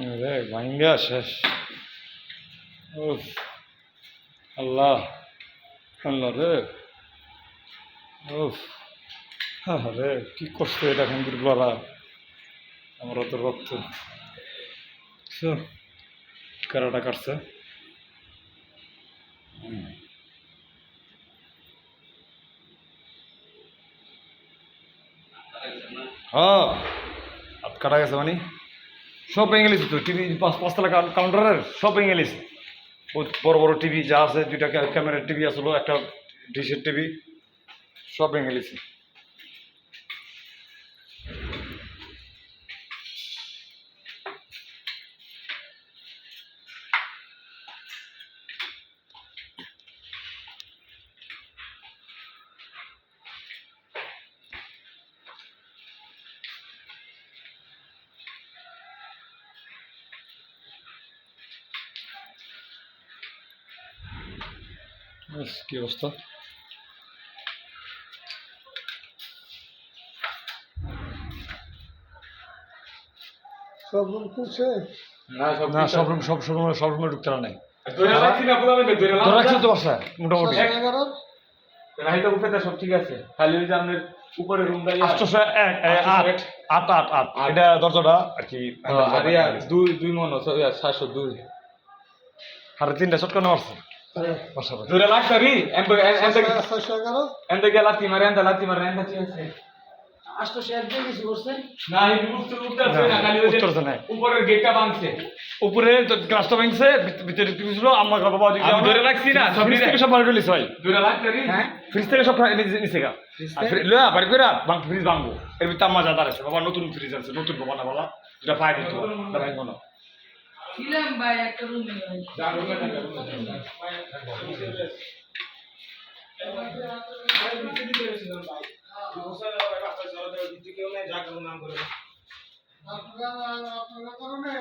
আরে ভাঙ্গা শেষ। উফ, আল্লাহ আল্লাহ রে। উফ, আরে কি কষ্ট এটা এখন দুর্বলা আমার তো রক্ত কারাটা কাটছে। হ্যাঁ হাত কাটা গেছে মানে সব ভেঙে গেছে তো। টিভি পাঁচতলা কাউন্টারের সব ভেঙে গেছে। বড় বড় টিভি যা আছে, দুইটা ক্যামেরার টিভি আসলো, একটা ডিশের টিভি, সব ভেঙে গেছে। কি অবস্থা। সব রুম খুলছে না সব রুমে ঢুকতে নাই। ধরে রাখছি না বলা লাগবে, ধরে তো রাখছি তো বাসা মোটামুটি। 11 রাইটা উপরে সব ঠিক আছে, খালি ওই যে আমাদের উপরে রুমটা আট এটা দরজাটা আর কি। আরে দুই মন 702 আর তিনটা চটকানো মারছে বাসা। ধরে রাখতারি611 এন্ড গেল লাতি মারে এন্ড ঠিক আছে। 801 দিয়ে কিছু করছে না এই উঠতে আছে না, খালি ওই যে উত্তরছে নাই। উপরের গেটটা ভাঙছে, উপরে গ্লাসটা ভাঙছে, ভিতরে টিভি ছিল। আমার বাবা আমি ধরে রাখছি না, সব ফ্রিজ থেকে সব বাড়ি লিস ভাই। ধরে রাখতারি। হ্যাঁ ফ্রিজ থেকে সব নিচে গা লয়া বাড়ি করে ফ্রিজ ভাঙবো। এর ভিতরে আমার যাদার আছে বাবা, নতুন ফ্রিজ আছে, নতুন বাবা না বলা যেটা ফায়ার দিত ভাঙবো না। ছিলাম ভাই একটা রুমে ভাই। যা রুমে থাকা আপনারা কারণে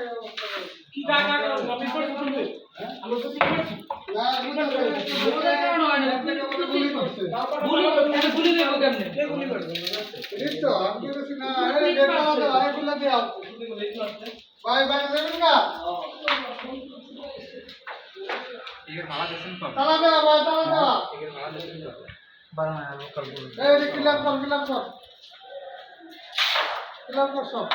কি জায়গা অফিস করে শুনতে আমরা তো ঠিক আছি। ওদের কারণে হয় না, আপনাকে কোনো ঠিক করছে। গুলি দেব কেমনে? কে গুলি করবে? এই তো আমি বলছি না এই ডেটা দাও আইগুলা দাও ভাই ভাই দেবেন না এর মালা দেন তো, তালা দাও ভাই তালা দাও এর মালা দেন তো। এই কিলাম কর সব